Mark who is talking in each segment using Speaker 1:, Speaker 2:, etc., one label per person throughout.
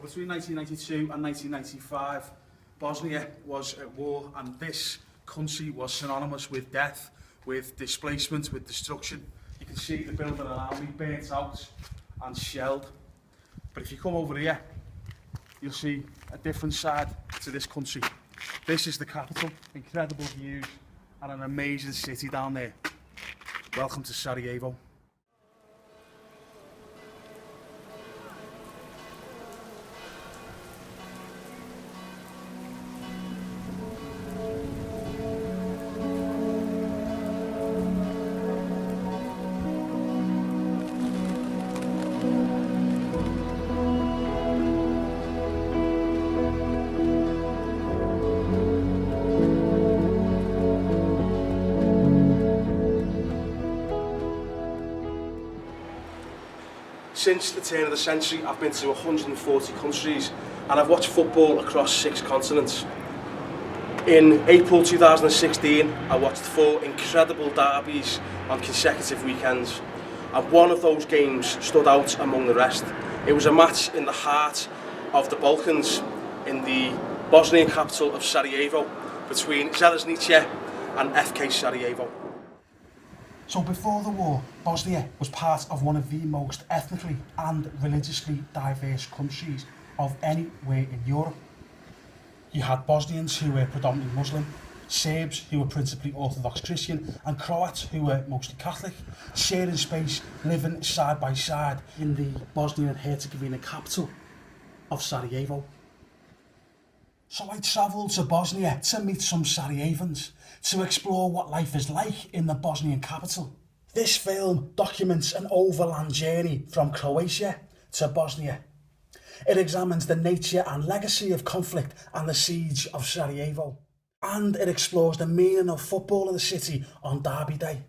Speaker 1: between 1992 and 1995, Bosnia was at war, and this country was synonymous with death, with displacement, with destruction. You can see the building around me burnt out and shelled. But if you come over here, you'll see a different side to this country. This is the capital, incredible views and an amazing city down there. Welcome to Sarajevo. Since the turn of the century, I've been to 140 countries and I've watched football across 6 continents. In April 2016, I watched 4 incredible derbies on consecutive weekends, and one of those games stood out among the rest. It was a match in the heart of the Balkans, in the Bosnian capital of Sarajevo, between Željeznice and FK Sarajevo. So before the war, Bosnia was part of one of the most ethnically and religiously diverse countries of anywhere in Europe. You had Bosnians who were predominantly Muslim, Serbs who were principally Orthodox Christian, and Croats who were mostly Catholic, sharing space, living side by side in the Bosnia and Herzegovina capital of Sarajevo. So I travelled to Bosnia to meet some Sarajevans, to explore what life is like in the Bosnian capital. This film documents an overland journey from Croatia to Bosnia. It examines the nature and legacy of conflict and the siege of Sarajevo. And it explores the meaning of football in the city on Derby Day.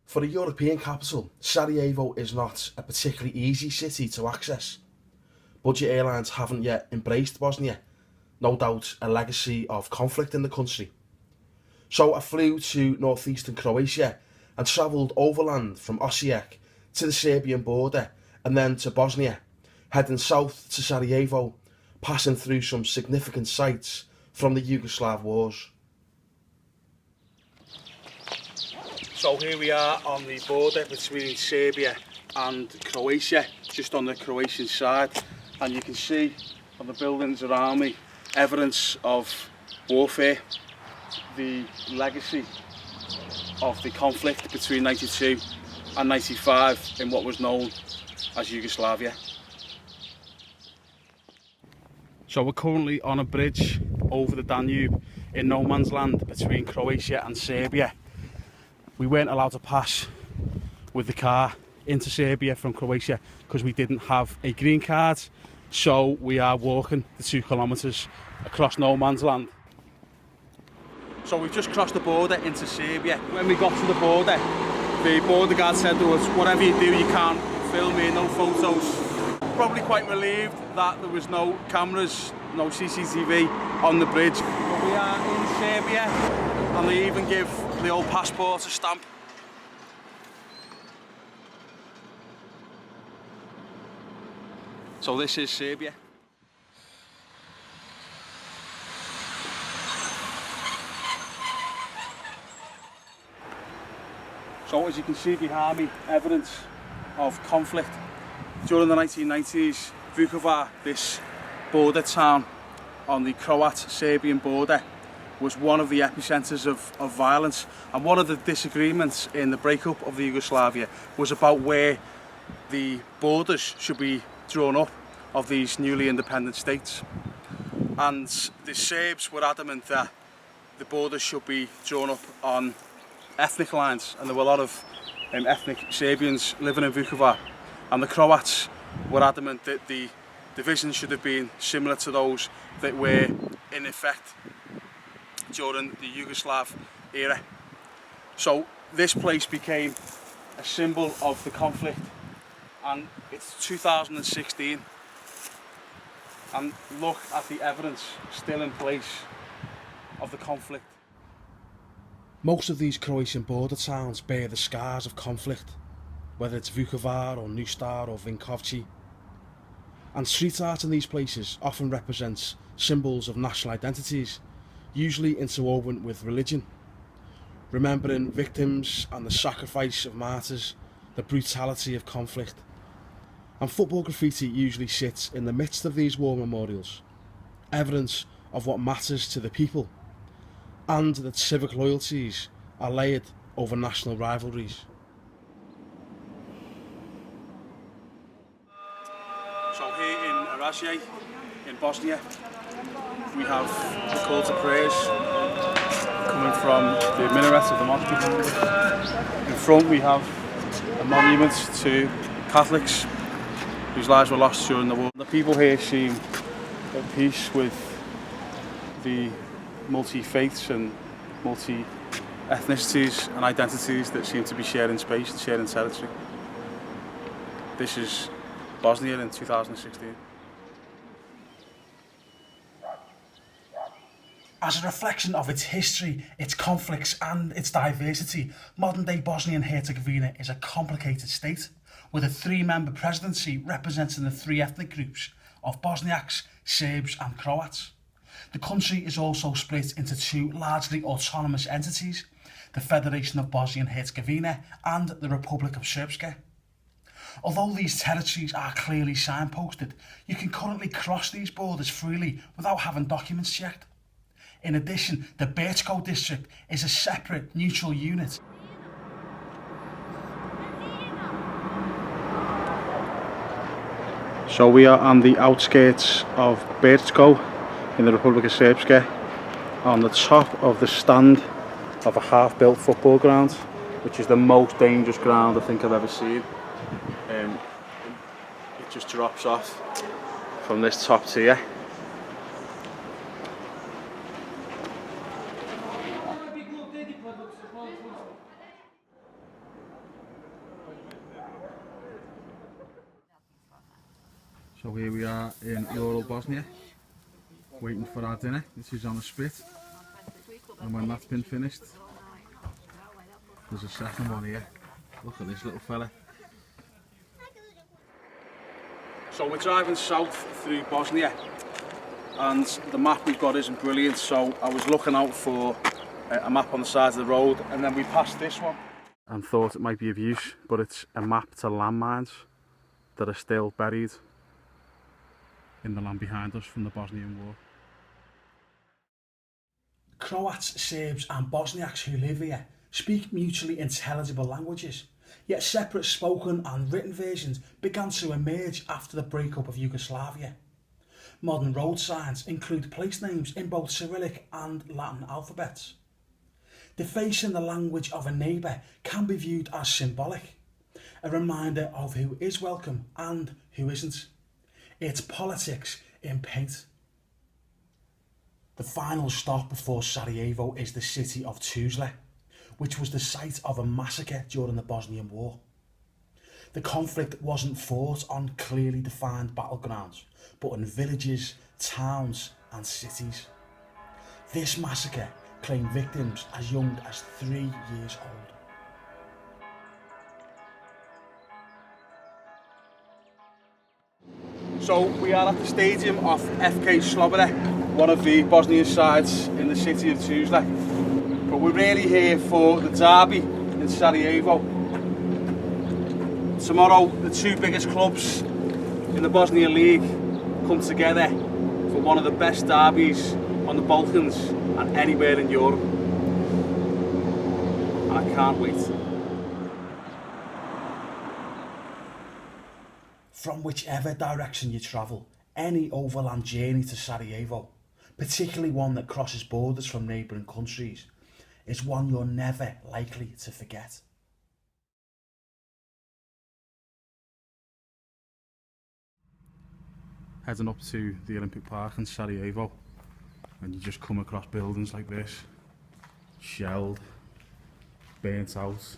Speaker 1: For a European capital, Sarajevo is not a particularly easy city to access. Budget airlines haven't yet embraced Bosnia, no doubt a legacy of conflict in the country. So I flew to northeastern Croatia and travelled overland from Osijek to the Serbian border and then to Bosnia, heading south to Sarajevo, passing through some significant sites from the Yugoslav wars. So here we are on the border between Serbia and Croatia, just on the Croatian side, and you can see on the buildings around me evidence of warfare, the legacy of the conflict between 92 and 95 in what was known as Yugoslavia. So we're currently on a bridge over the Danube in no man's land between Croatia and Serbia. We weren't allowed to pass with the car into Serbia from Croatia because we didn't have a green card, so we are walking the 2 kilometres across no man's land. So we've just crossed the border into Serbia. When we got to the border guard said to us, whatever you do, you can't film me, no photos. Probably quite relieved that there was no cameras, no CCTV on the bridge. But we are in Serbia, and they even give the old passport a stamp. So this is Serbia. So as you can see behind me, evidence of conflict. During the 1990s, Vukovar, this border town on the Croat-Serbian border, was one of the epicentres of violence, and one of the disagreements in the breakup of the Yugoslavia was about where the borders should be drawn up of these newly independent states. And the Serbs were adamant that the borders should be drawn up on ethnic lines, and there were a lot of ethnic Serbians living in Vukovar, and the Croats were adamant that the divisions should have been similar to those that were in effect during the Yugoslav era. So
Speaker 2: This place became a symbol of the conflict, and it's 2016, and look at the evidence still in place of the conflict.
Speaker 1: Most of these Croatian border towns bear the scars of conflict, whether it's Vukovar or Nustar or Vinkovci. And street art in these places often represents symbols of national identities, usually interwoven with religion, remembering victims and the sacrifice of martyrs, the brutality of conflict. And football graffiti usually sits in the midst of these war memorials, evidence of what matters to the people, and that civic loyalties are layered over national rivalries.
Speaker 2: So here in Sarajevo, in Bosnia, we have the call to prayers coming from the minaret of the mosque behind us. In front we have a monument to Catholics whose lives were lost during the war. The people here seem at peace with the multi-faiths and multi-ethnicities and identities that seem to be sharing space and sharing territory. This is Bosnia in 2016.
Speaker 3: As a reflection of its history, its conflicts and its diversity, modern-day Bosnia and Herzegovina is a complicated state, with a three-member presidency representing the three ethnic groups of Bosniaks, Serbs and Croats. The country is also split into two largely autonomous entities, the Federation of Bosnia and Herzegovina and the Republic of Srpska. Although these territories are clearly signposted, you can currently cross these borders freely without having documents checked. In addition, the Brčko district is a separate neutral unit.
Speaker 2: So we are on the outskirts of Brčko in the Republic of Srpska, on the top of the stand of a half-built football ground, which is the most dangerous ground I think I've ever seen. It just drops off from this top tier. So here we are in rural Bosnia, waiting for our dinner. This is on a spit, and when that's been finished, there's a second one here. Look at this little fella. So we're driving south through Bosnia, and the map we've got isn't brilliant, so I was looking out for a map on the side of the road, and then we passed this one and thought it might be of use, but it's a map to landmines that are still buried in the land behind us from the Bosnian War.
Speaker 3: Croats, Serbs and Bosniaks who live here speak mutually intelligible languages, yet separate spoken and written versions began to emerge after the breakup of Yugoslavia. Modern road signs include place names in both Cyrillic and Latin alphabets. Defacing the language of a neighbour can be viewed as symbolic, a reminder of who is welcome and who isn't. It's politics in paint. The final stop before Sarajevo is the city of Tuzla, which was the site of a massacre during the Bosnian War. The conflict wasn't fought on clearly defined battlegrounds, but in villages, towns and cities. This massacre claimed victims as young as 3 years old.
Speaker 2: So we are at the stadium of FK Slobodna, one of the Bosnian sides in the city of Tuzla. But we're really here for the derby in Sarajevo. Tomorrow, the two biggest clubs in the Bosnian League come together for one of the best derbies on the Balkans and anywhere in Europe. And I can't wait.
Speaker 3: From whichever direction you travel, any overland journey to Sarajevo, particularly one that crosses borders from neighbouring countries, is one you're never likely to forget.
Speaker 2: Heading up to the Olympic Park in Sarajevo, and you just come across buildings like this, shelled, burnt out.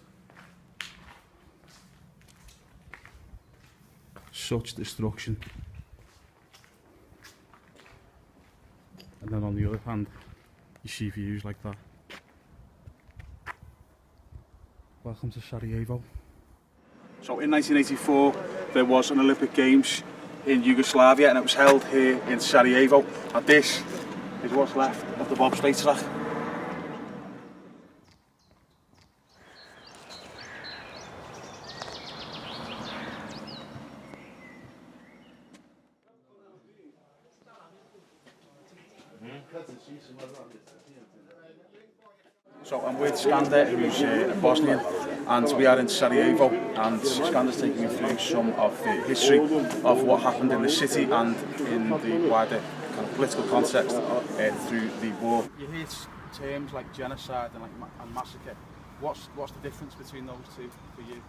Speaker 2: Such destruction. And then on the other hand, you see views like that. Welcome to Sarajevo. So in 1984 there was an Olympic Games in Yugoslavia and it was held here in Sarajevo, and this is what's left of the bobsleigh track. So I'm with Skander, who's a Bosnian, and we are in Sarajevo, and Skander's taking me through some of the history of what happened in the city and in the wider kind of political context through the war. You hear terms like genocide and massacre. What's the difference between those two for you?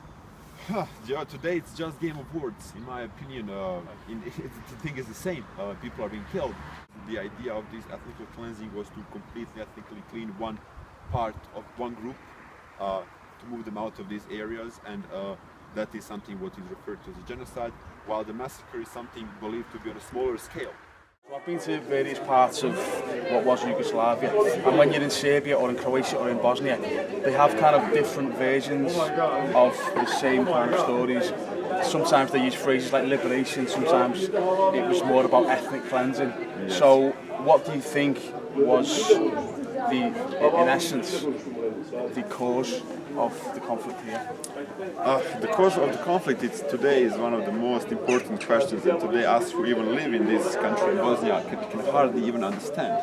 Speaker 4: Yeah, today it's just game of words, in my opinion. The thing is the same. People are being killed. The idea of this ethnic cleansing was to completely ethnically clean one part of one group, to move them out of these areas, and that is something what is referred to as a genocide, while the massacre is something believed to be on a smaller scale.
Speaker 2: So I've been to various parts of what was Yugoslavia, and when you're in Serbia or in Croatia or in Bosnia, they have kind of different versions of the same kind of stories. Sometimes they use phrases like liberation, sometimes it was more about ethnic cleansing. Yes. So what do you think was in essence, the cause of the conflict here?
Speaker 4: The cause of the conflict today is one of the most important questions, and today us who even live in this country, in Bosnia, can hardly even understand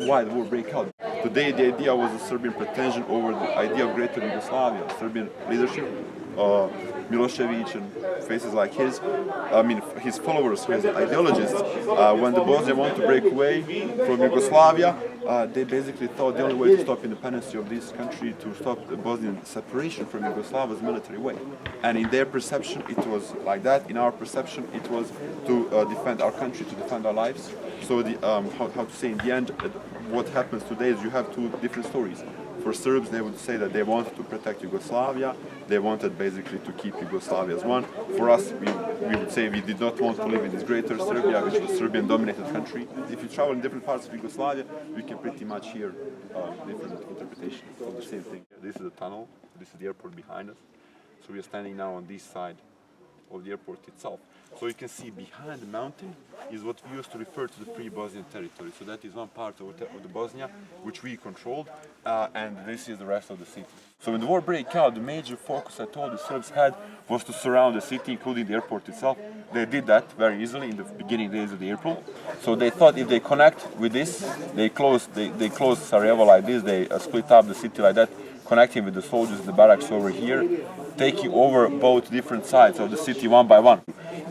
Speaker 4: why the war broke out. Today the idea was a Serbian pretension over the idea of greater Yugoslavia. Serbian leadership, Milosevic and faces like his followers, his ideologists, when the Bosnians want to break away from Yugoslavia, they basically thought the only way to stop independence of this country, to stop the Bosnian separation from Yugoslavia, was military way. And in their perception it was like that. In our perception it was to defend our country, to defend our lives. So how to say, in the end, what happens today is you have two different stories. For Serbs, they would say that they wanted to protect Yugoslavia, they wanted basically to keep Yugoslavia as one. For us, we would say we did not want to live in this greater Serbia, which is a Serbian-dominated country. If you travel in different parts of Yugoslavia, you can pretty much hear different interpretations of the same thing. This is the tunnel, this is the airport behind us. So we are standing now on this side of the airport itself. So you can see behind the mountain is what we used to refer to the pre-Bosnian territory. So that is one part of the Bosnia which we controlled, and this is the rest of the city. So when the war broke out, the major focus I told the Serbs had was to surround the city, including the airport itself. They did that very easily in the beginning days of the airport. So they thought if they connect with this, they closed Sarajevo like this, they split up the city like that, connecting with the soldiers in the barracks over here, taking over both different sides of the city one by one.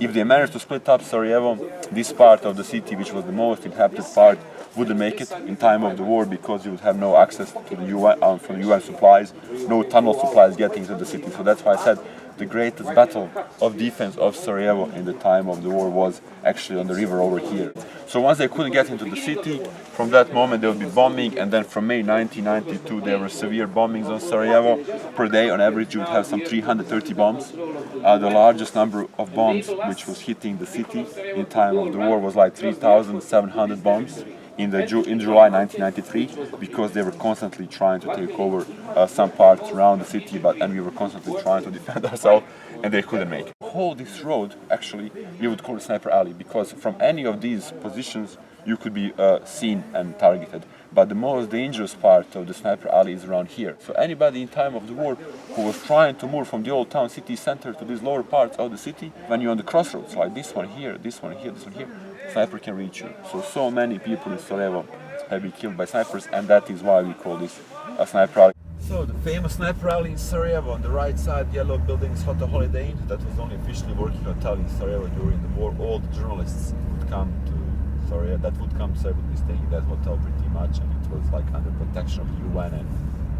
Speaker 4: If they managed to split up Sarajevo, this part of the city, which was the most inhabited part, wouldn't make it in time of the war, because you would have no access to the UN, from the UN supplies, no tunnel supplies getting into the city. So that's why I said the greatest battle of defense of Sarajevo in the time of the war was actually on the river over here. So once they couldn't get into the city, from that moment there would be bombing, and then from May 1992 there were severe bombings on Sarajevo. Per day on average you would have some 330 bombs. The largest number of bombs which was hitting the city in time of the war was like 3,700 bombs in July 1993, because they were constantly trying to take over some parts around the city, and we were constantly trying to defend ourselves, and they couldn't make it. Whole this road, actually, we would call it Sniper Alley, because from any of these positions you could be seen and targeted. But the most dangerous part of the Sniper Alley is around here. So anybody in time of the war who was trying to move from the old town city center to these lower parts of the city, when you're on the crossroads, like this one here, this one here, this one here, sniper can reach you. So many people in Sarajevo have been killed by snipers, and that is why we call this a Sniper Alley. So the famous Sniper Alley in Sarajevo, on the right side, yellow building is Hotel Holiday Inn. That was only officially working hotel in Sarajevo during the war. All the journalists would come to Sarajevo, would be staying in that hotel pretty much, and it was like under protection of the UN and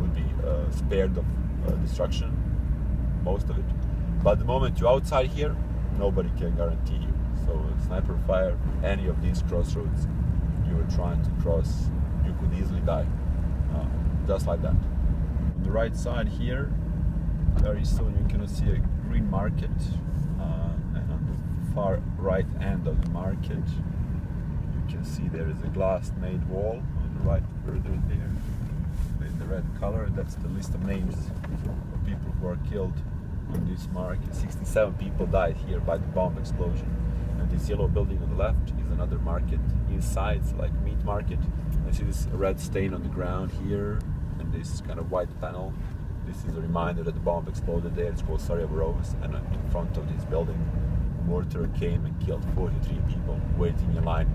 Speaker 4: would be spared of destruction, most of it. But the moment you're outside here, nobody can guarantee you. So sniper fire, any of these crossroads you were trying to cross, you could easily die, just like that. the right side here, very soon you can see a green market, and on the far right end of the market you can see there is a glass-made wall on the right further there with the red color. That's the list of names of people who are killed on this market. 67 people died here by the bomb explosion. And this yellow building on the left is another market inside, it's like meat market. I see this red stain on the ground here and this kind of white panel. This is a reminder that the bomb exploded there. It's called Sarajevo, and in front of this building mortar came and killed 43 people waiting in line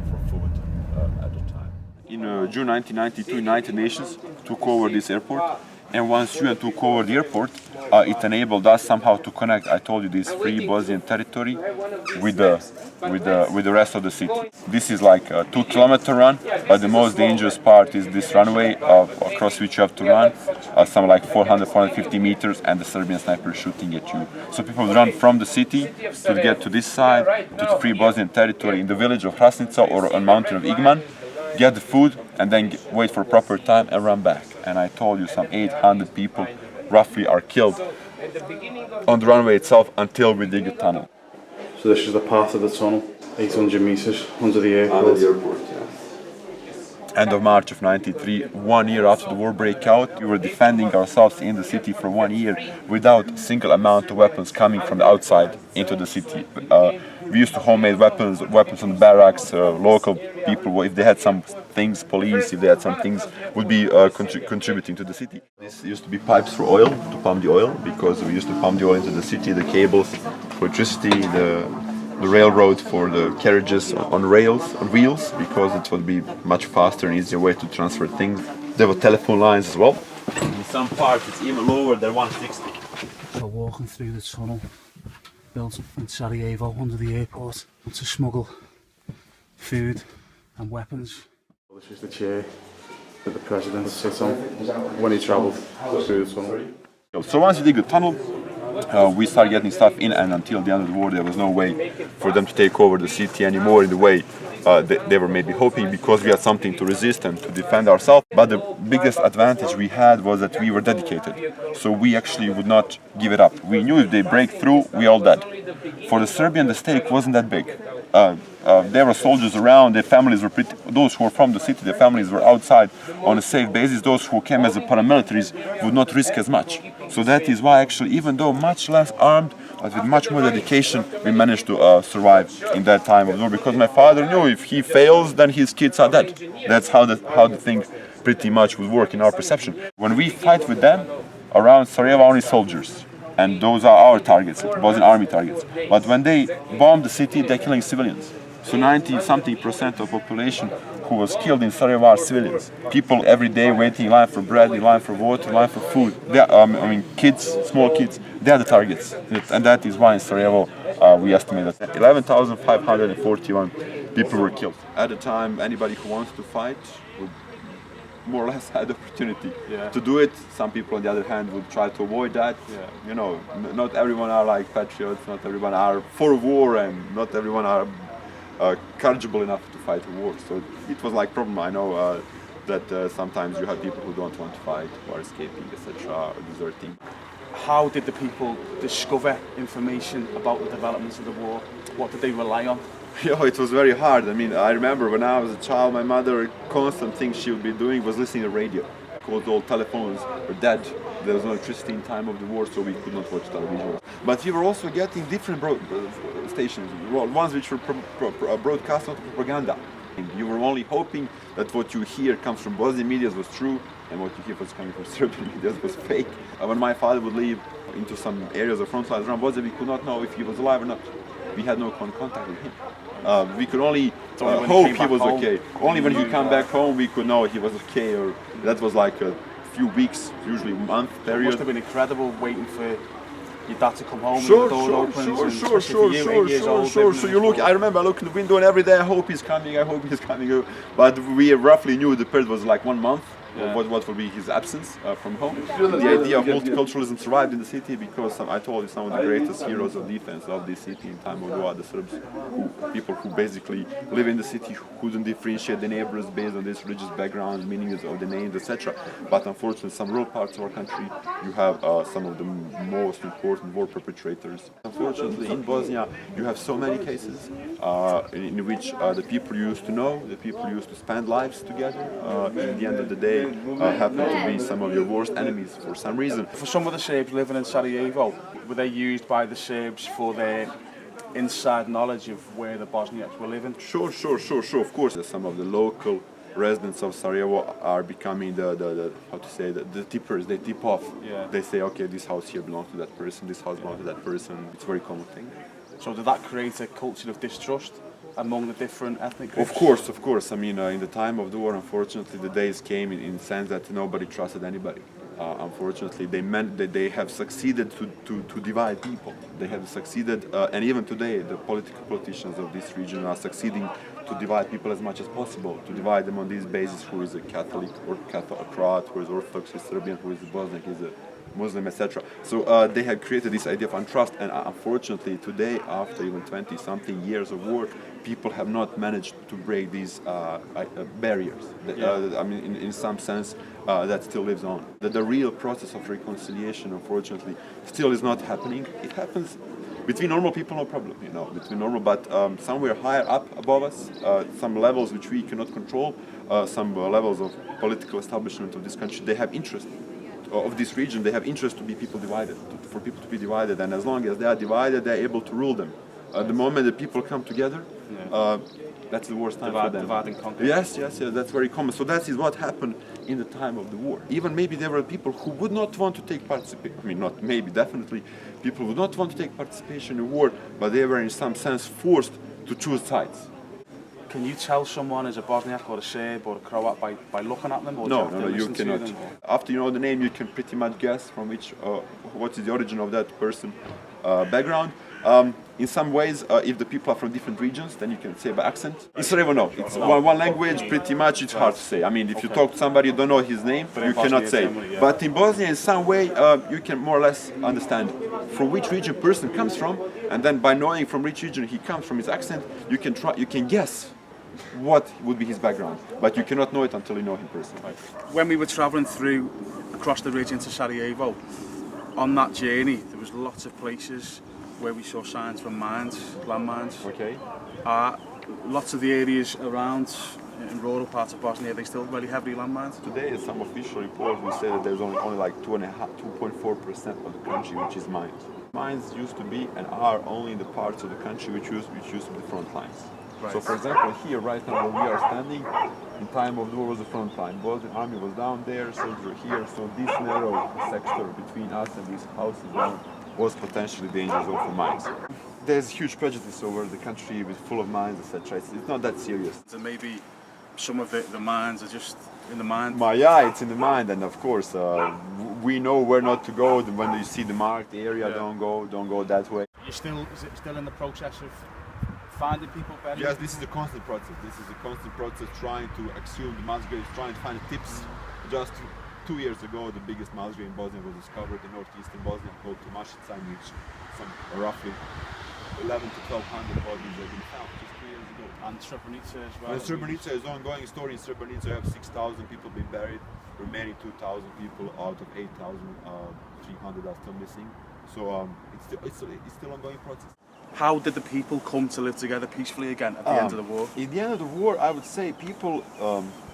Speaker 4: for food at the time. In June 1992, United Nations took over this airport, and once UN took over the airport, it enabled us somehow to connect, I told you, this free Bosnian territory with the rest of the city. This is like a 2-kilometer run, but the most dangerous part is this runway across which you have to run, some like 400-450 meters, and the Serbian sniper is shooting at you. So people run from the city to get to this side, to the free Bosnian territory in the village of Hrasnica or on mountain of Igman, get the food, and then wait for proper time and run back. And I told you some 800 people roughly are killed on the runway itself until we dig a tunnel.
Speaker 2: So this is the path of the tunnel, 800 meters under the airport.
Speaker 4: Under the airport, yeah. End of March of '93, 1 year after the war broke out, we were defending ourselves in the city for 1 year without a single amount of weapons coming from the outside into the city. We used to homemade weapons on the barracks, local people, if they had some things, police, if they had some things, would be contributing to the city. This used to be pipes for oil, to pump the oil, because we used to pump the oil into the city, the cables for electricity, the railroad for the carriages on rails, on wheels, because it would be much faster and easier way to transfer things. There were telephone lines as well. In some parts it's even lower than 160.
Speaker 3: So walking through the tunnel built in Sarajevo under the airport to smuggle food and weapons.
Speaker 2: This is the chair that the president sits on when he travelled through the tunnel.
Speaker 4: So once you dig the tunnel, we started getting stuff in, and until the end of the war there was no way for them to take over the city anymore in the way they were maybe hoping, because we had something to resist and to defend ourselves. But the biggest advantage we had was that we were dedicated, so we actually would not give it up. We knew if they break through, we all dead. For the Serbian, the stake wasn't that big. There were soldiers around, their families were those who were from the city, their families were outside on a safe basis. Those who came as a paramilitaries would not risk as much. So that is why actually, even though much less armed, but with much more dedication, we managed to survive in that time of war, because my father knew if he fails, then his kids are dead. That's how the thing pretty much would work in our perception. When we fight with them, around Sarajevo only soldiers, and those are our targets, Bosnian army targets. But when they bomb the city, they're killing civilians. So 90-something% of population who was killed in Sarajevo are civilians. People every day waiting in line for bread, in line for water, in line for food. Kids, small kids, they are the targets. And that is why in Sarajevo we estimate that 11,541 people were killed. At the time, anybody who wants to fight would more or less had the opportunity to do it. Some people on the other hand would try to avoid that. You know, not everyone are like patriots, not everyone are for war, and not everyone are courageable enough to fight a war. So it was like problem. I know that sometimes you have people who don't want to fight, who are escaping, etc., or deserting.
Speaker 2: How did the people discover information about the developments of the war? What did they rely on?
Speaker 4: It was very hard. I mean, I remember when I was a child, my mother, constant thing she would be doing was listening to radio, because all telephones were dead. There was no electricity in time of the war, so we could not watch television. But we were also getting different stations, ones which were broadcast not propaganda. You were only hoping that what you hear comes from Bosnian media was true, and what you hear was coming from Serbian media was fake. When my father would leave into some areas of front lines around Bosnia, we could not know if he was alive or not. We had no contact with him. We could only hope he was okay. Only when he came back home we could know he was okay, or that was like a few weeks, usually a month period.
Speaker 2: It must have been incredible waiting for your dad to come home
Speaker 4: Sure.
Speaker 2: and the door opens.
Speaker 4: Sure. So you look, I remember I look in the window and every day I hope he's coming. But we roughly knew the period was like 1 month. What will be his absence from home? The idea of multiculturalism survived in the city because I told you some of the greatest heroes of defense of this city in time of war, the Serbs, people who basically live in the city, who couldn't differentiate the neighbors based on this religious background, meanings of the names, etc. But unfortunately, some rural parts of our country, you have some of the most important war perpetrators. Unfortunately, in Bosnia, you have so many cases in which the people you used to know, the people you used to spend lives together, in the end of the day, happen to be some of your worst enemies for some reason.
Speaker 2: For some of the Serbs living in Sarajevo, were they used by the Serbs for their inside knowledge of where the Bosniaks were living?
Speaker 4: Sure, of course. Some of the local residents of Sarajevo are becoming the tippers. They tip off.
Speaker 2: Yeah.
Speaker 4: They say, okay, this house here belongs to that person, this house belongs to that person. It's a very common thing.
Speaker 2: So did that create a culture of distrust among the different ethnic groups?
Speaker 4: Of course. I mean, in the time of the war, unfortunately, the days came in the sense that nobody trusted anybody. Unfortunately, they meant that they have succeeded to divide people. They have succeeded, and even today, the politicians of this region are succeeding to divide people as much as possible, to divide them on these bases: who is a Catholic or Croat, who is Orthodox, who is Serbian, who is a Bosniak, who is a Muslim, etc. So they have created this idea of untrust, and unfortunately today, after even 20-something years of war, people have not managed to break these barriers. I mean, in some sense, that still lives on. The real process of reconciliation, unfortunately, still is not happening. It happens between normal people, no problem, between normal, but somewhere higher up above us, some levels which we cannot control, some levels of political establishment of this country, they have interest. Of this region, they have interest to be people divided, for people to be divided, and as long as they are divided, they are able to rule them. The moment that people come together, that's the worst time for them.
Speaker 2: Divide and conquer.
Speaker 4: Yes, that's very common. So that is what happened in the time of the war. Even maybe there were people who would not want to take participation. I mean, not maybe, definitely, people would not want to take participation in war, but they were in some sense forced to choose sides.
Speaker 2: Can you tell someone is a Bosniak or a Serb or a Croat by looking at them? Or
Speaker 4: No, you cannot. After you know the name, you can pretty much guess from what is the origin of that person background. In some ways, if the people are from different regions, then you can say by accent. In Sarajevo, no. It's one language, pretty much, it's hard to say. I mean, if you talk to somebody, you don't know his name, you cannot say. But in Bosnia, in some way, you can more or less understand from which region a person comes from, and then by knowing from which region he comes from his accent, you can guess what would be his background, but you cannot know it until you know him personally.
Speaker 2: When we were travelling across the ridge into Sarajevo, on that journey, there was lots of places where we saw signs from landmines.
Speaker 4: Okay.
Speaker 2: Lots of the areas around in rural parts of Bosnia, they still very heavily landmines.
Speaker 4: Today, some official reports will say that there's only like 2.4% of the country which is mined. Mines used to be and are only in the parts of the country which used to be the front lines.
Speaker 2: Right.
Speaker 4: So, for example, here right now where we are standing, in time of the war was the front line. Bosnian army was down there, Serbs were here. So this narrow sector between us and these houses was potentially dangerous for mines. There's huge prejudice over the country with full of mines, etc. It's not that serious.
Speaker 2: So maybe some of the mines are just in the mind.
Speaker 4: Yeah, it's in the mind, and of course we know where not to go. When you see the marked area, don't go that way.
Speaker 2: Is it still in the process of finding people better?
Speaker 4: Yes, this is a constant process. Trying to exhume the mass graves, trying to find tips. Just 2 years ago, the biggest mass grave in Bosnia was discovered in northeastern Bosnia, called Tomašica, in which some roughly 11 to 1,200 bodies have been found just 2 years ago.
Speaker 2: And Srebrenica as well.
Speaker 4: And Srebrenica is ongoing story. In Srebrenica, you have 6,000 people been buried. Remaining 2,000 people out of 8,300 are still missing. So it's still ongoing process.
Speaker 2: How did the people come to live together peacefully again at the end of the war?
Speaker 4: At the end of the war, I would say people.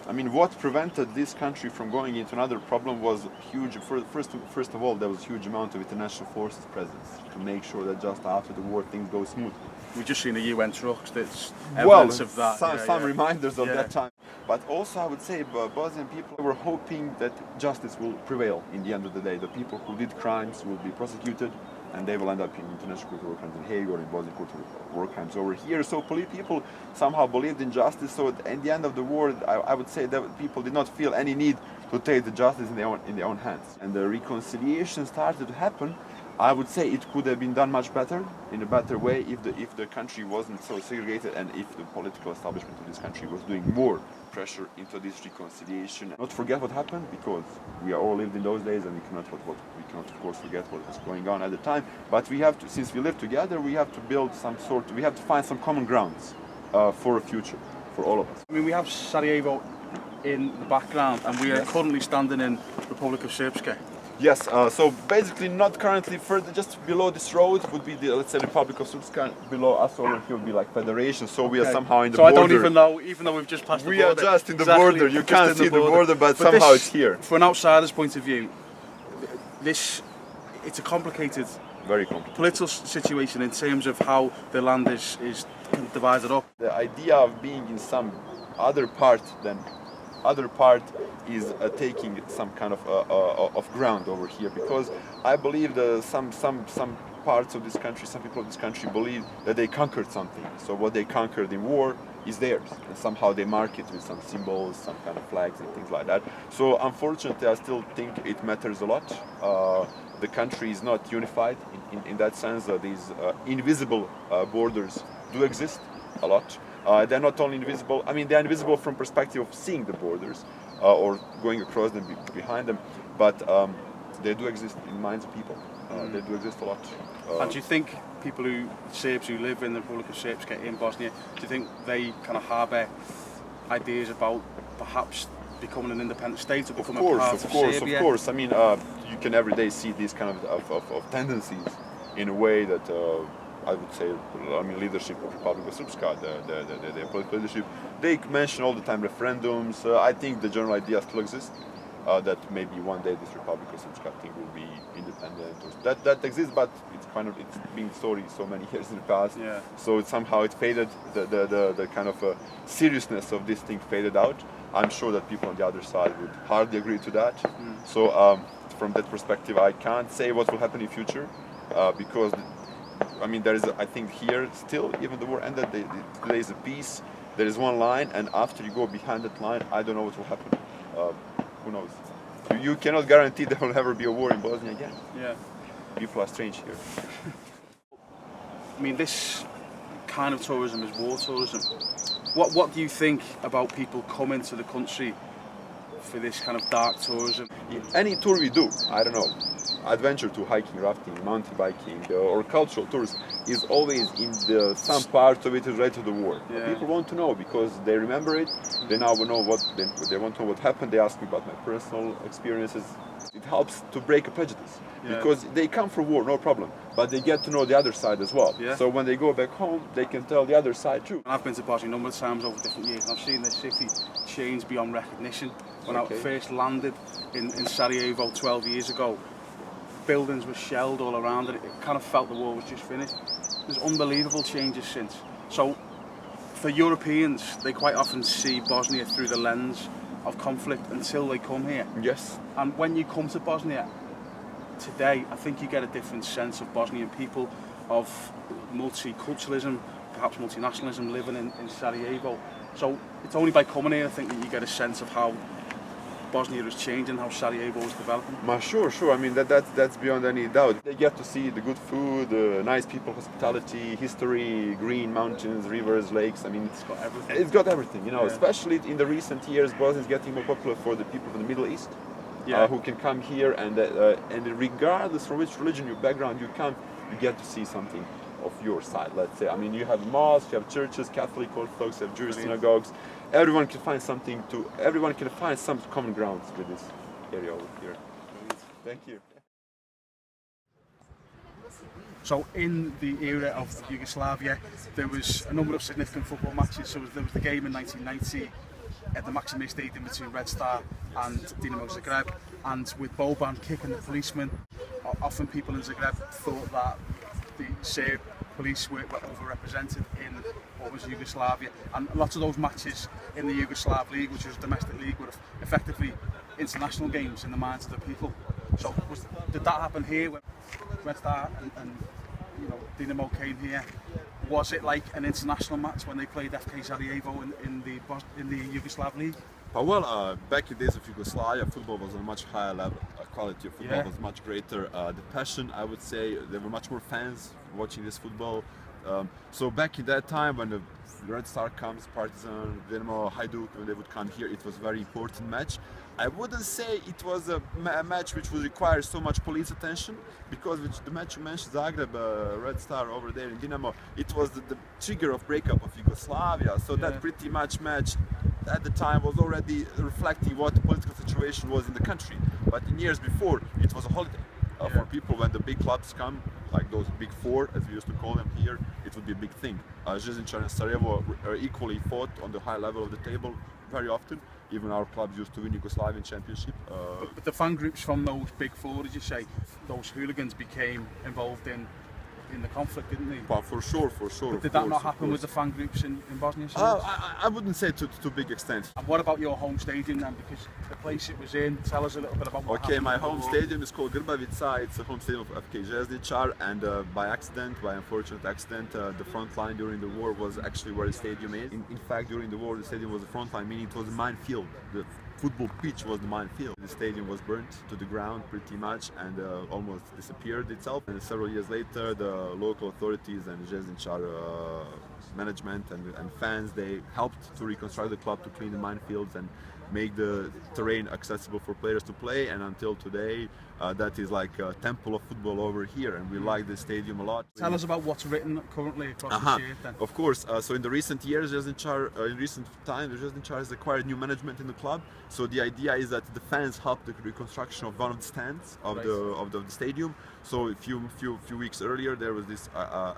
Speaker 4: What prevented this country from going into another problem was huge. First of all, there was a huge amount of international forces presence to make sure that just after the war things go smooth.
Speaker 2: We've just seen the UN trucks. That's evidence of that.
Speaker 4: Some reminders of that time. But also, I would say, Bosnian people were hoping that justice will prevail in the end of the day. The people who did crimes will be prosecuted, and they will end up in international court of war crimes in Hague or in Bosnian court of war crimes over here. So people somehow believed in justice. So at the end of the war, I would say that people did not feel any need to take the justice in their own hands. And the reconciliation started to happen. I would say it could have been done much better, in a better way, if the country wasn't so segregated and if the political establishment of this country was doing more pressure into this reconciliation. Not forget what happened, because we all lived in those days, and we cannot of course forget what was going on at the time. But we have to, since we live together, we have to build we have to find some common grounds for a future for all of us.
Speaker 2: I mean, we have Sarajevo in the background, and we are currently standing in Republic of Srpska.
Speaker 4: Yes, so basically not currently, further just below this road would be the, let's say, Republic of Srpska. Below us over here would be like Federation, so we are somehow in the border.
Speaker 2: So I don't even know, even though we've just passed the border.
Speaker 4: We are just in the border, you can't see the border, but somehow it's here.
Speaker 2: From an outsider's point of view, it's a complicated,
Speaker 4: very complicated
Speaker 2: political situation in terms of how the land is divided up.
Speaker 4: The idea of being in some other part is taking some kind of ground over here, because I believe that some parts of this country, some people of this country believe that they conquered something. So what they conquered in war is theirs, and somehow they mark it with some symbols, some kind of flags and things like that. So unfortunately, I still think it matters a lot. The country is not unified in that sense. These invisible borders do exist a lot. They're not only invisible, I mean, they're invisible from perspective of seeing the borders or going across them, behind them, but they do exist in minds of people. They do exist a lot.
Speaker 2: And do you think Serbs who live in the Republic of Srpska in Bosnia, do you think they kind of harbour ideas about perhaps becoming an independent state or becoming a part of Serbia?
Speaker 4: Of course. I mean, you can every day see these kind of tendencies in a way that I would say, I mean, leadership of Republic of Srpska, the political leadership, they mention all the time referendums. I think the general idea still exists, that maybe one day this Republic of Srpska thing will be independent. Or that exists, but it's been story so many years in the past.
Speaker 2: Yeah.
Speaker 4: So somehow it faded. The kind of seriousness of this thing faded out. I'm sure that people on the other side would hardly agree to that. So from that perspective, I can't say what will happen in future, because. I mean, there is, I think here still, even the war ended, there is a peace, there is one line, and after you go behind that line, I don't know what will happen. Who knows? You cannot guarantee there will ever be a war in Bosnia again.
Speaker 2: Yeah.
Speaker 4: People are strange here.
Speaker 2: I mean, this kind of tourism is war tourism. What do you think about people coming to the country for this kind of dark tourism?
Speaker 4: Any tour we do, I don't know, adventure to hiking, rafting, mountain biking, or cultural tourism is always some part of it is related to the war.
Speaker 2: Yeah.
Speaker 4: People want to know because they remember it. They now know they want to know what happened. They ask me about my personal experiences. It helps to break a prejudice because they come for war, no problem, but they get to know the other side as well.
Speaker 2: Yeah.
Speaker 4: So when they go back home, they can tell the other side too.
Speaker 2: I've been to Bosnia a number of times over different years, and I've seen this city change beyond recognition. When I first landed in Sarajevo 12 years ago, buildings were shelled all around it. It kind of felt the war was just finished. There's unbelievable changes since. So for Europeans, they quite often see Bosnia through the lens of conflict until they come here.
Speaker 4: Yes.
Speaker 2: And when you come to Bosnia today, I think you get a different sense of Bosnian people, of multiculturalism, perhaps multinationalism living in Sarajevo. So it's only by coming here, I think, that you get a sense of how Bosnia is changing, how Sarajevo is developing.
Speaker 4: Sure. I mean, that's beyond any doubt. They get to see the good food, nice people, hospitality, history, green mountains, rivers, lakes. I mean,
Speaker 2: It's got everything.
Speaker 4: It's got everything, you know. Especially in the recent years, Bosnia is getting more popular for the people from the Middle East, who can come here and regardless from which religion your background you come, you get to see something of your side. Let's say, I mean, you have mosques, you have churches, Catholic, Orthodox, you have Jewish synagogues. Everyone can find some common grounds with this area over here. Thank you.
Speaker 2: So in the era of Yugoslavia, there was a number of significant football matches. So there was the game in 1990 at the Maximir Stadium between Red Star and Dinamo Zagreb, and with Boban kicking the policeman, often people in Zagreb thought that the Serb police were overrepresented in what was Yugoslavia, and lots of those matches in the Yugoslav League, which was a domestic league, were effectively international games in the minds of the people. So did that happen here when Red Star and Dinamo came here? Was it like an international match when they played FK Sarajevo in the Yugoslav League?
Speaker 4: Back in the days of Yugoslavia, football was on a much higher level. Quality of football was much greater. The passion, I would say, there were much more fans watching this football. So back in that time when the Red Star comes, Partizan, Dinamo, Hajduk, when they would come here, it was a very important match. I wouldn't say it was a match which would require so much police attention, because the match you mentioned, Zagreb, Red Star over there in Dinamo, it was the trigger of breakup of Yugoslavia. So that pretty much match at the time was already reflecting what the political situation was in the country. But in years before, it was a holiday. For people, when the big clubs come, like those big four, as we used to call them here, it would be a big thing. Željezničar and Sarajevo are equally fought on the high level of the table very often. Even our clubs used to win Yugoslavian championship.
Speaker 2: But the fan groups from those big four, as you say, those hooligans became involved in the conflict, didn't they?
Speaker 4: But for sure.
Speaker 2: But did that not happen with the fan groups in Bosnia?
Speaker 4: I wouldn't say to a big extent.
Speaker 2: And what about your home stadium then? Because the place it was in, tell us a little bit about what happened.
Speaker 4: Okay, my home stadium is called Grbavica. It's a home stadium of FK Željezničar, and by unfortunate accident, the front line during the war was actually where the stadium is. In fact, during the war, the stadium was the front line, meaning it was a minefield. The football pitch was the minefield. The stadium was burnt to the ground pretty much and almost disappeared itself. And several years later, the local authorities and Željezničar management and fans, they helped to reconstruct the club, to clean the minefields and make the terrain accessible for players to play. And until today, that is like a temple of football over here, and we like the stadium a lot.
Speaker 2: Tell us about what's written currently across the shirt then.
Speaker 4: Of course. So in the recent years, Željezničar has acquired new management in the club. So the idea is that the fans help the reconstruction of one of the stands of the stadium. So a few weeks earlier, there was this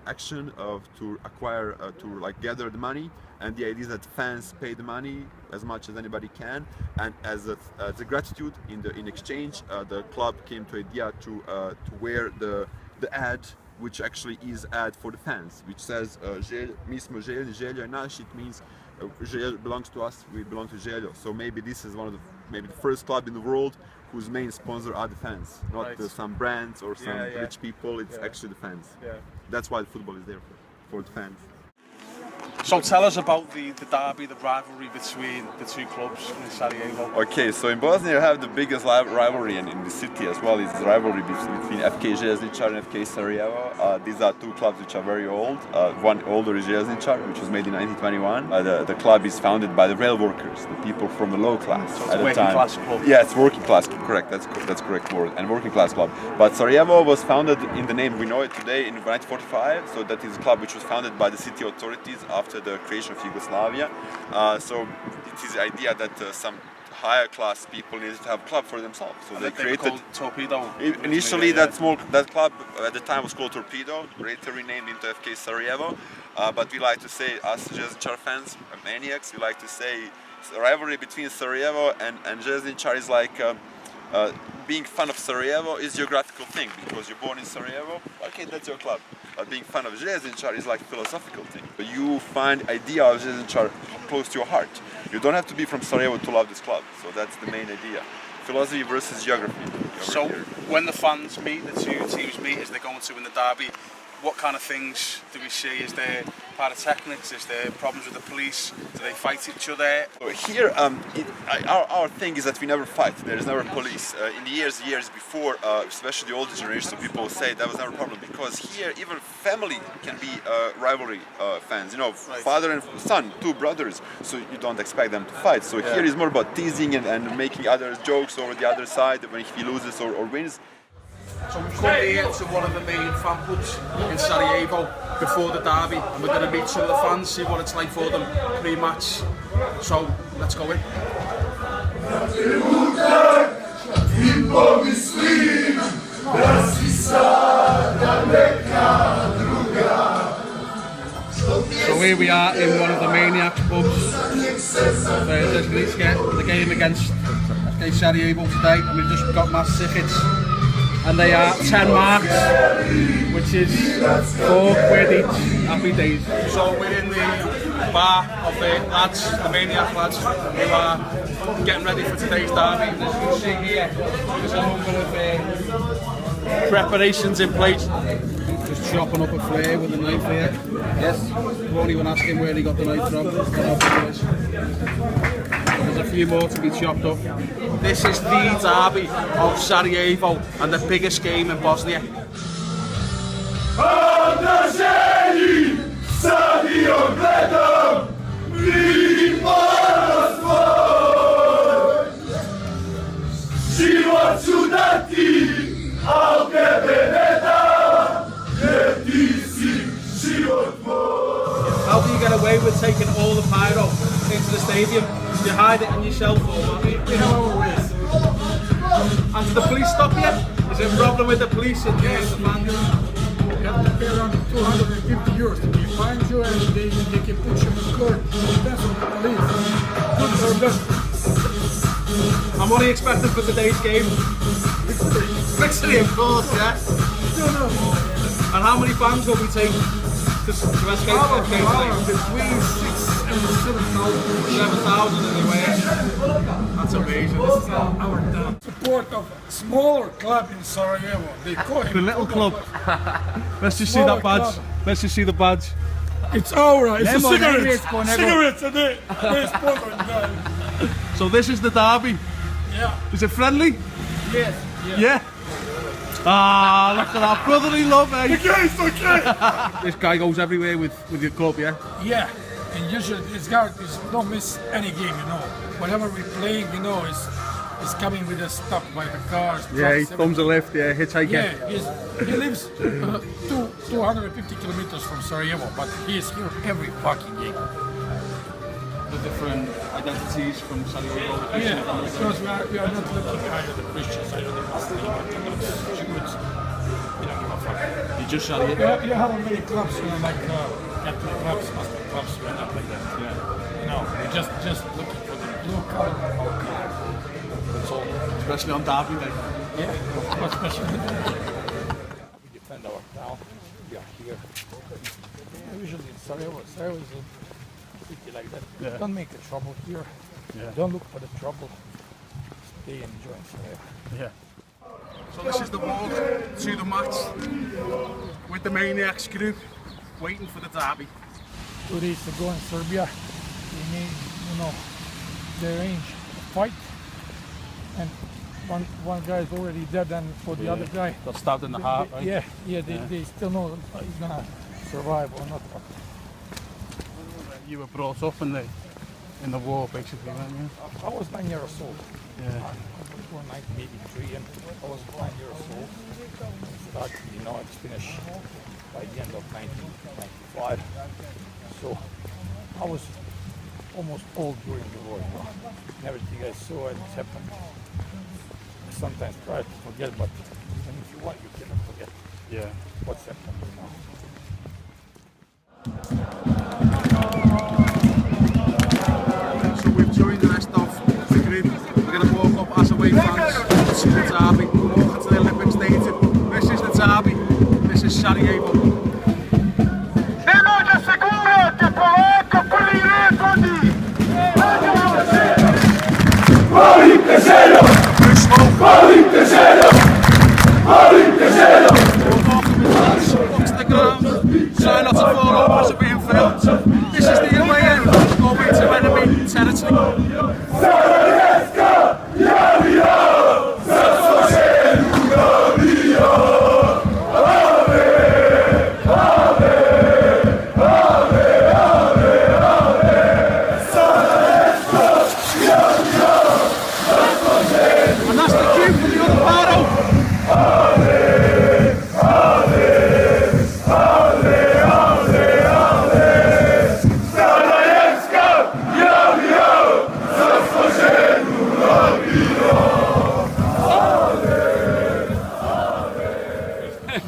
Speaker 4: action to acquire, to gather the money. And the idea is that fans pay the money as much as anybody can, and as a gratitude in exchange, the club came to idea to wear the ad, which actually is ad for the fans, which says mi smo Želja, Želja je naš. It means Želja belongs to us, we belong to Želja. So maybe this is one of the first club in the world whose main sponsor are the fans, not some brands or some rich people. It's actually the fans. That's why the football is there for the fans.
Speaker 2: So tell us about the derby, the rivalry between the two clubs in Sarajevo.
Speaker 4: Okay, so in Bosnia you have the biggest rivalry in the city as well. It's the rivalry between FK Željezničar and FK Sarajevo. These are two clubs which are very old. One older is Željezničar, which was made in 1921. The club is founded by the rail workers, the people from the low class
Speaker 2: so
Speaker 4: at the time.
Speaker 2: Working class club.
Speaker 4: Yeah, it's working class. Correct. That's correct word. And working class club. But Sarajevo was founded in the name we know it today in 1945. So that is a club which was founded by the city authorities after the creation of Yugoslavia. So it is the idea that some higher class people needed to have a club for themselves. So they created
Speaker 2: Torpedo.
Speaker 4: Initially, that club at the time was called Torpedo, later renamed into FK Sarajevo. But we like to say, us Željezničar fans, maniacs, we like to say the rivalry between Sarajevo and Željezničar is like being fan of Sarajevo is a geographical thing, because you're born in Sarajevo, okay, that's your club. But being fan of Željezničar is like a philosophical thing. You find idea of Željezničar close to your heart. You don't have to be from Sarajevo to love this club. So that's the main idea. Philosophy versus geography.
Speaker 2: So when the fans meet, the two teams meet as they're going to win the derby, what kind of things do we see? Is there pyrotechnics? Is there problems with the police? Do they fight each other?
Speaker 4: Here, our thing is that we never fight. There is never police. In the years before, especially the older generation, people say that was never a problem, because here even family can be rivalry fans. You know, father and son, two brothers. So you don't expect them to fight. So here is more about teasing and making other jokes over the other side when he loses or wins.
Speaker 2: So we've come here to one of the main fan clubs in Sarajevo before the derby, and we're going to meet some of the fans, see what it's like for them pre-match. So let's go in. So here we are in one of the Maniacs pubs. Let's get the game against FK Sarajevo today, and we've just got mass tickets. And they are 10 marks, which is £4 each. Happy days. So we're in the bar of the lads, the Maniac lads, who are getting ready for today's derby. As you can see here, there's a number of preparations in place. Just chopping up a flare with a knife here. Yes. Won't even ask him where he got the knife from. There's a few more to be chopped up. This is the derby of Sarajevo and the biggest game in Bosnia. How do you get away with taking all the pyro into the stadium? Do you hide it in your shelf or what?
Speaker 5: We have our ways.
Speaker 2: And do the police stop you? Is there a problem with the police and the fans?
Speaker 5: You have to pay around 250 euros to be fined you, and they can put you in court. Depends on the police. Good or bad.
Speaker 2: And what are you expecting for today's game?
Speaker 5: Victory.
Speaker 2: Victory, of course, yeah.
Speaker 5: Don't know.
Speaker 2: And how many fans will we take to escape the game today?
Speaker 5: Between 6,000 and 7,000.
Speaker 2: 7,000 anyway. That's amazing.
Speaker 5: This is our town. Support of a smaller club in Sarajevo. They call it
Speaker 2: The little club. Let's just see
Speaker 5: Smaller
Speaker 2: that badge.
Speaker 5: club.
Speaker 2: Let's just see the badge.
Speaker 5: It's our. It's a
Speaker 6: Lemon,
Speaker 5: cigarettes.
Speaker 6: Lemon,
Speaker 5: Cigarettes a day. They sponsor it.
Speaker 2: So this is the derby.
Speaker 5: Yeah.
Speaker 2: Is it friendly?
Speaker 5: Yes.
Speaker 2: Yeah. Ah, look at that brotherly love, eh?
Speaker 5: Okay, it's okay.
Speaker 2: This guy goes everywhere with your club, yeah?
Speaker 5: Yeah, and usually this guy don't miss any game, you know. Whatever we're playing, you know, is coming with us stuff by the cars.
Speaker 2: Yeah, he
Speaker 5: trucks,
Speaker 2: thumbs a lift, yeah, hitchhiker.
Speaker 5: yeah, he lives 250 kilometers from Sarajevo, but he is here every fucking game.
Speaker 2: The different identities from Sarajevo.
Speaker 5: Yeah, because we are not looking either the Christians, either the Muslims, either the Jews. We don't give a fuck.
Speaker 2: You just Sarajevo.
Speaker 5: You have many clubs, you know, like Catholic clubs, Muslim clubs, we're not like that.
Speaker 2: Yeah.
Speaker 5: No, we're just looking for the blue color.
Speaker 2: That's all. Especially on derby day.
Speaker 5: Yeah, especially. We defend our town. We are here. Usually in Sarajevo is a city like that.
Speaker 2: Yeah.
Speaker 5: Don't make a trouble here.
Speaker 2: Yeah.
Speaker 5: Don't look for the trouble. Stay and enjoy Sarajevo.
Speaker 2: Yeah. So this is the walk to the match with the Maniacs group, waiting for the derby.
Speaker 5: 2 days ago in Serbia, they made, you know, they arranged a fight, and one guy is already dead, and for the other guy,
Speaker 2: Got stabbed in the heart, right?
Speaker 5: they still know he's gonna survive or not. But
Speaker 2: You were brought up in the war, basically, weren't you?
Speaker 5: I was 9 years old.
Speaker 2: Yeah.
Speaker 5: Before 1983, and I was 9 years old. Started, you know, it's finished by the end of 1995. So I was almost old during the war, you know. And everything I saw and it's happened. I sometimes try to forget, but and if you want, you cannot forget
Speaker 2: Yeah.
Speaker 5: what's happened, you know.
Speaker 2: So we've joined the rest of the group. We're going to walk up as away fans to the derby, walk into the Olympic Stadium. This is the derby. This is Sarajevo. Onto the ground, try not to fall over as we're being filmed. This is the away end, going to enemy territory. And that's the cue for the other battle.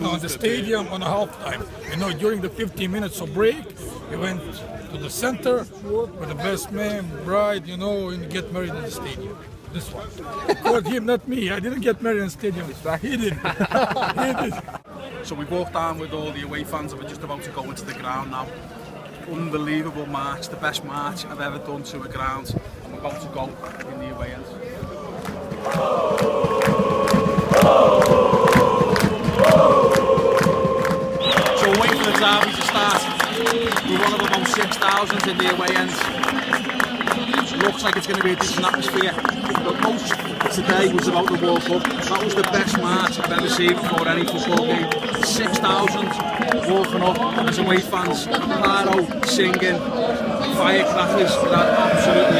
Speaker 5: On the stadium on a halftime. You know, during the 15 minutes of break, we went to the center with the best man, bride, you know, and get married in the stadium. This one. Called him, not me. I didn't get married in the stadium. He did. He did.
Speaker 2: So we walked down with all the away fans and we're just about to go into the ground now. Unbelievable march, the best march I've ever done to a ground. And we're about to go in the away end. So we're waiting for the derby to start. We're one of about 6,000 in the away end. looks like it's going to be a decent atmosphere. But most today was about the World Cup. That was the best march I've ever seen before any football game. 6,000 walking up as away fans, Paro singing, firecrackers, it had absolutely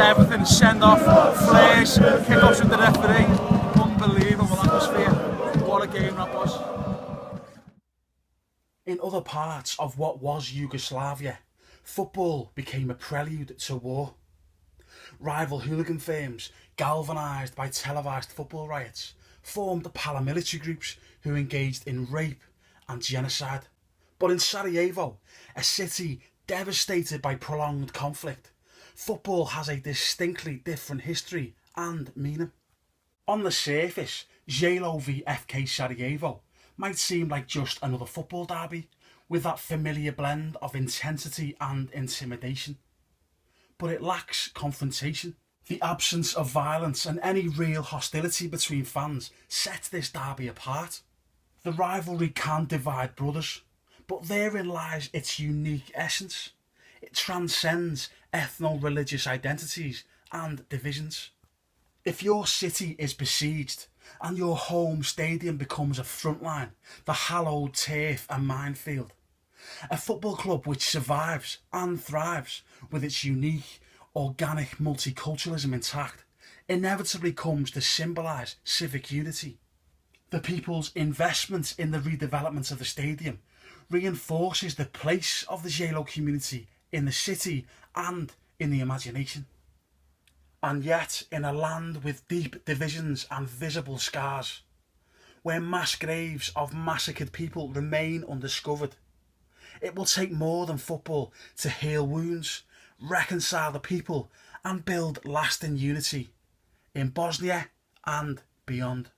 Speaker 2: everything. Send off, flares, kick-offs with the referee. Unbelievable atmosphere. What a game that was.
Speaker 3: In other parts of what was Yugoslavia, football became a prelude to war. Rival hooligan firms, galvanised by televised football riots, formed paramilitary groups who engaged in rape and genocide. But in Sarajevo, a city devastated by prolonged conflict, football has a distinctly different history and meaning. On the surface, Želo v FK Sarajevo might seem like just another football derby, with that familiar blend of intensity and intimidation. But it lacks confrontation. The absence of violence and any real hostility between fans set this derby apart. The rivalry can divide brothers, but therein lies its unique essence. It transcends ethno-religious identities and divisions. If your city is besieged and your home stadium becomes a frontline, the hallowed turf a minefield, a football club which survives and thrives with its unique, organic multiculturalism intact, inevitably comes to symbolise civic unity. The people's investment in the redevelopment of the stadium reinforces the place of the Želo community in the city and in the imagination. And yet, in a land with deep divisions and visible scars, where mass graves of massacred people remain undiscovered, it will take more than football to heal wounds, reconcile the people and build lasting unity in Bosnia and beyond.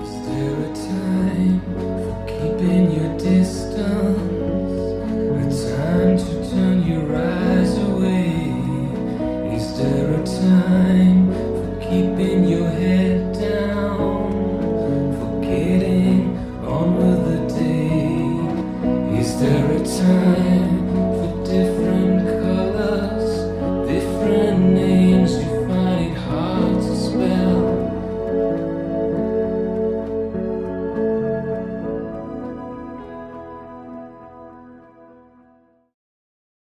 Speaker 6: Is there a time for keeping your distance? A time to turn your eyes away? Is there a time for keeping your head down? For getting on with the day? Is there a time